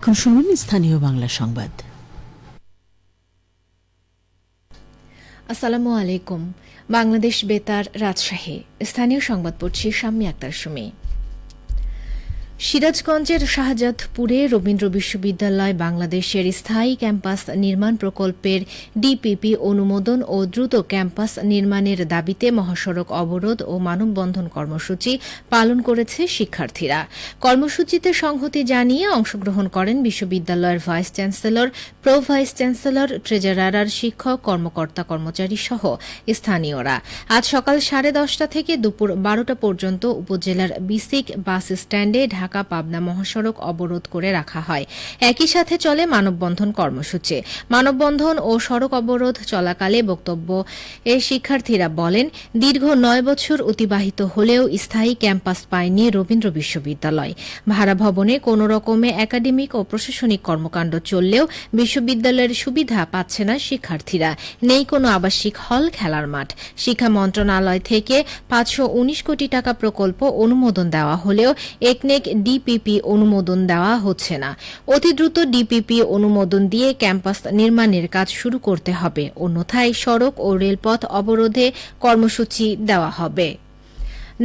এখন শুনুন স্থানীয় বাংলা সংবাদ। আসসালামু আলাইকুম। বাংলাদেশ বেতার, রাজশাহী। স্থানীয় সংবাদ পড়ছি শাম্মী আক্তার সুমি। সিরাজগঞ্জের শাহজাদপুরে রবীন্দ্র বিশ্ববিদ্যালয় বাংলাদেশের স্থায়ী ক্যাম্পাস নির্মাণ প্রকল্পের ডিপিপি অনুমোদন ও দ্রুত ক্যাম্পাস নির্মাণের দাবিতে মহাসড়ক অবরোধ ও মানববন্ধন কর্মসূচি পালন করেছে শিক্ষার্থীরা। কর্মসূচিতে সংহতি জানিয়ে অংশগ্রহণ করেন বিশ্ববিদ্যালয়ের vice chancellor, pro vice chancellor, treasurer, শিক্ষক, কর্মকর্তা কর্মচারী সহ স্থানীয়রা। আজ সকাল 10:30 থেকে দুপুর 12টা পর্যন্ত উপজেলার বিসিক বাস স্ট্যান্ডে ঢাকা পাবনা মহাসড়ক অবরোধ করে রাখা হয়। একই সাথে চলে মানববন্ধন কর্মসূচি। মানববন্ধন ও সড়ক অবরোধ চলাকালে বক্তব্য শিক্ষার্থীরা বলেন, দীর্ঘ 9 বছর অতিবাহিত হলেও স্থায়ী ক্যাম্পাস পায়নি রবীন্দ্র বিশ্ববিদ্যালয়। ভাড়া ভবনে কোনো রকমে একাডেমিক ও প্রশাসনিক কর্মকাণ্ড চললেও বিশ্ববিদ্যালয়ের সুবিধা পাচ্ছে না শিক্ষার্থীরা। নেই কোনো আবাসিক হল, খেলার মাঠ। শিক্ষা মন্ত্রণালয় থেকে 519 কোটি টাকা প্রকল্প অনুমোদন দেওয়া হলেও একনেক ডিপিপি অনুমোদন দেওয়া হচ্ছে না। অতি দ্রুত ডিপিপি অনুমোদন দিয়ে ক্যাম্পাস নির্মাণের কাজ শুরু করতে হবে, অন্যথায় সড়ক ও রেলপথ অবরোধে কর্মসূচি দেওয়া হবে।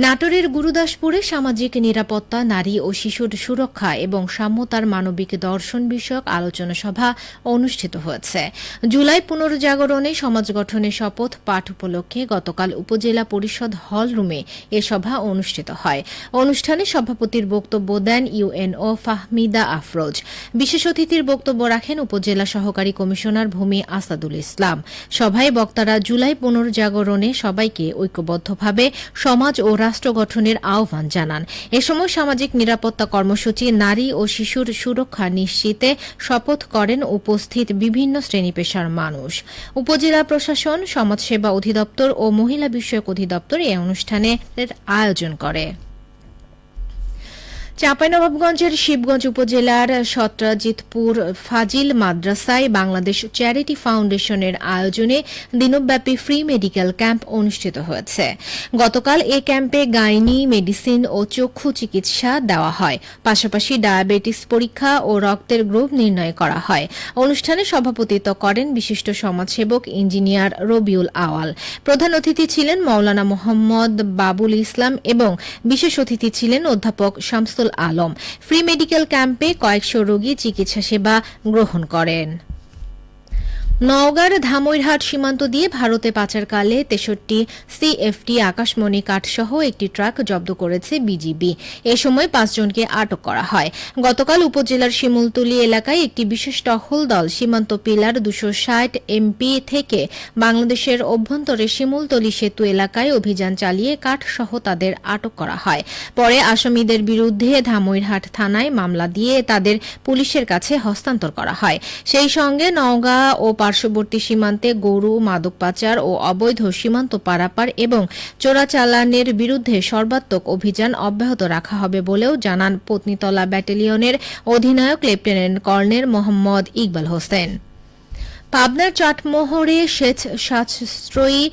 নাটোরের গুরুদাসপুরে সামাজিক নিরাপত্তা, নারী ও শিশুর সুরক্ষা এবং সাম্যতার মানবিক দর্শন বিষয়ক আলোচনা সভা অনুষ্ঠিত হয়েছে। জুলাই পুনর্জাগরণে সমাজ গঠনের শপথ পাঠ উপলক্ষে গতকাল উপজেলা পরিষদ হল রুমে এ সভা অনুষ্ঠিত হয়। অনুষ্ঠানে সভাপতির বক্তব্য দেন ইউএনও ফাহমিদা আফরোজ। বিশেষ অতিথির বক্তব্য রাখেন উপজেলা সহকারী কমিশনার ভূমি আসাদুল ইসলাম। সভায় বক্তারা জুলাই পুনর্জাগরণে সবাইকে ঐক্যবদ্ধভাবে সমাজ ও রাষ্ট্র গঠনের আহ্বান জানান। এ সময় সামাজিক নিরাপত্তা কর্মসূচি, নারী ও শিশুর সুরক্ষা নিশ্চিতে শপথ করেন উপস্থিত বিভিন্ন শ্রেণী পেশার মানুষ। উপজেলা প্রশাসন, সমাজসেবা অধিদপ্তর ও মহিলা বিষয়ক অধিদপ্তর এই অনুষ্ঠানের আয়োজন করে। চাঁপাইনবাবগঞ্জের শিবগঞ্জ উপজেলার সত্রাজিতপুর ফাজিল মাদ্রাসায় বাংলাদেশ চ্যারিটি ফাউন্ডেশনের আয়োজনে দিনব্যাপী ফ্রি মেডিকেল ক্যাম্প অনুষ্ঠিত হয়েছে। গতকাল এ ক্যাম্পে গাইনি, মেডিসিন ও চক্ষু চিকিৎসা দেওয়া হয়। পাশাপাশি ডায়াবেটিস পরীক্ষা ও রক্তের গ্রুপ নির্ণয় করা হয়। অনুষ্ঠানে সভাপতিত্ব করেন বিশিষ্ট সমাজসেবক ইঞ্জিনিয়ার রবিউল আওয়াল। প্রধান অতিথি ছিলেন মাওলানা মোহাম্মদ বাবুল ইসলাম এবং বিশেষ অতিথি ছিলেন অধ্যাপক শামসুল আলম। ফ্রি মেডিকেল ক্যাম্পে কয়েকশো রোগী চিকিৎসা সেবা গ্রহণ করেন। নওগাঁর ধামইরহাট সীমান্ত দিয়ে ভারতে পাচারকালে 63 সিএফটি আকাশমণি কাঠসহ একটি ট্রাক জব্দ করেছে বিজিবি। এ সময় 5 জনকে আটক করা হয়। গতকাল উপজেলার শিমুলতলী এলাকায় একটি বিশেষ টহল দল সীমান্ত পিলার 260 এমপি থেকে বাংলাদেশের অভ্যন্তরে শিমুলতলী সেতু এলাকায় অভিযান চালিয়ে কাঠসহ তাদের আটক করা হয়। পরে আসামিদের বিরুদ্ধে ধামইরহাট থানায় মামলা দিয়ে তাদের পুলিশের কাছে হস্তান্তর করা হয়। সেই সঙ্গে নওগাঁ ও পার্শ্ববর্তী সীমান্তে গরু, মাদক পাচার ও অবৈধ সীমান্ত পারাপার এবং চোরাচালানের বিরুদ্ধে সর্বাত্মক অভিযান অব্যাহত রাখা হবে বলেও জানান পত্নীতলা ব্যাটালিয়নের অধিনায়ক লেফটেন্যান্ট কর্নেল মোহাম্মদ ইকবাল হোসেন। পাবনার চাটমোহরে সেচ সাশ্রয়ী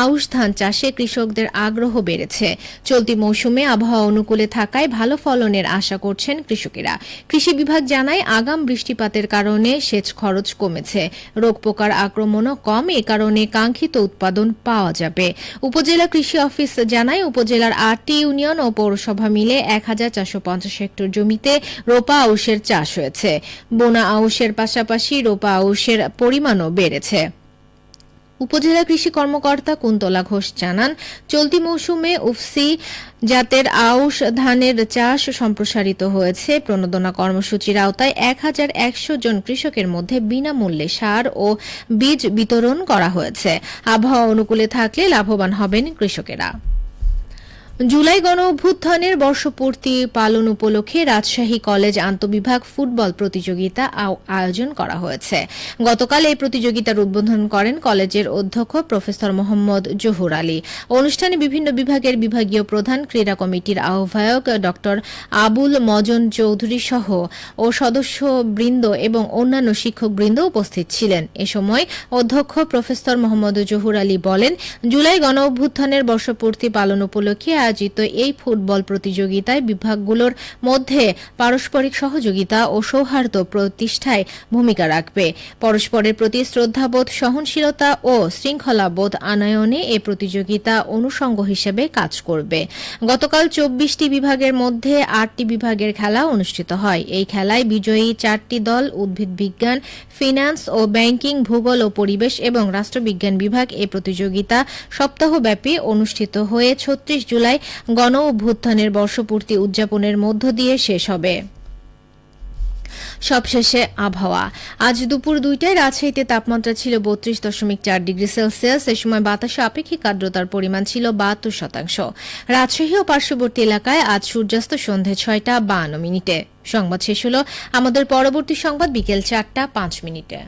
আউশ ধান চাষে কৃষকদের আগ্রহ বেড়েছে। চলতি মৌসুমে আবহাওয়া অনুকূলে থাকায় ভালো ফলনের আশা করছেন কৃষকেরা। কৃষি বিভাগ জানায়, আগাম বৃষ্টিপাতের কারণে সেচ খরচ কমেছে, রোগ পোকার আক্রমণও কম, এ কারণে কাঙ্ক্ষিত উৎপাদন পাওয়া যাবে। উপজেলা কৃষি অফিস জানায়, উপজেলার 8টি ইউনিয়ন ও পৌরসভা মিলে 1450 হেক্টর জমিতে রোপা আউশের চাষ হয়েছে। বোনা আউশের পাশাপাশি রোপা আউশের পরিমাণও বেড়েছে। উপজেলা কৃষি কর্মকর্তা কুন্তলা ঘোষ জানান, চলতি মৌসুমে উফসি জাতের আউশ ধানের চাষ সম্প্রসারিত হয়েছে। প্রণোদনা কর্মসূচির আওতায় 1100 জন কৃষকের মধ্যে বিনামূল্যে সার ও বীজ বিতরণ করা হয়েছে। আবহাওয়া অনুকূলে থাকলে লাভবান হবেন কৃষকেরা। জুলাই গণঅভ্যুত্থানের বর্ষপূর্তি পালন উপলক্ষে রাজশাহী কলেজ আন্তঃবিভাগ ফুটবল প্রতিযোগিতা আয়োজন করা হয়েছে। গতকাল এই প্রতিযোগিতার উদ্বোধন করেন কলেজের অধ্যক্ষ প্রফেসর মোহাম্মদ জহুর আলী। অনুষ্ঠানে বিভিন্ন বিভাগের বিভাগীয় প্রধান, ক্রীড়া কমিটির আহ্বায়ক ড আবুল মজন চৌধুরী সহ ও সদস্যবৃন্দ এবং অন্যান্য শিক্ষকবৃন্দ উপস্থিত ছিলেন। এ সময় অধ্যক্ষ প্রফেসর মোহাম্মদ জহুর আলী বলেন, জুলাই গণঅভ্যুত্থানের বর্ষপূর্তি পালন উপলক্ষে আয়োজিত এই ফুটবল প্রতিযোগিতায় বিভাগগুলোর মধ্যে পারস্পরিক সহযোগিতা ও সৌহার্দ্য প্রতিষ্ঠায় ভূমিকা রাখবে। পরস্পরের প্রতি শ্রদ্ধাবোধ, সহনশীলতা ও শৃঙ্খলাবোধ আনয়নে এ প্রতিযোগিতা অনুষঙ্গ হিসেবে কাজ করবে। গতকাল 24টি বিভাগের মধ্যে 8টি বিভাগের খেলা অনুষ্ঠিত হয়। এই খেলায় বিজয়ী 4টি দল উদ্ভিদ বিজ্ঞান, ফিন্যান্স ও ব্যাংকিং, ভূগোল ও পরিবেশ এবং রাষ্ট্রবিজ্ঞান বিভাগ। এই প্রতিযোগিতা সপ্তাহব্যাপী অনুষ্ঠিত হয়ে 36 জুলাই গণ অভ্যুত্থানের বর্ষপূর্তি উদযাপনের মধ্য দিয়ে শেষ হবে। সবশেষে আবহাওয়া। আজ দুপুর 2টায় রাজশাহীতে তাপমাত্রা ছিল 32.4 ডিগ্রি সেলসিয়াস। এ সময় বাতাসে আপেক্ষিক আর্দ্রতার পরিমাণ ছিল 72%। রাজশাহী ও পার্শ্ববর্তী এলাকায় আজ সূর্যাস্ত সন্ধে 6টা 52 মিনিটে। সংবাদ শেষ হলো। আমাদের পরবর্তী সংবাদ বিকেল 4টা 5 মিনিটে।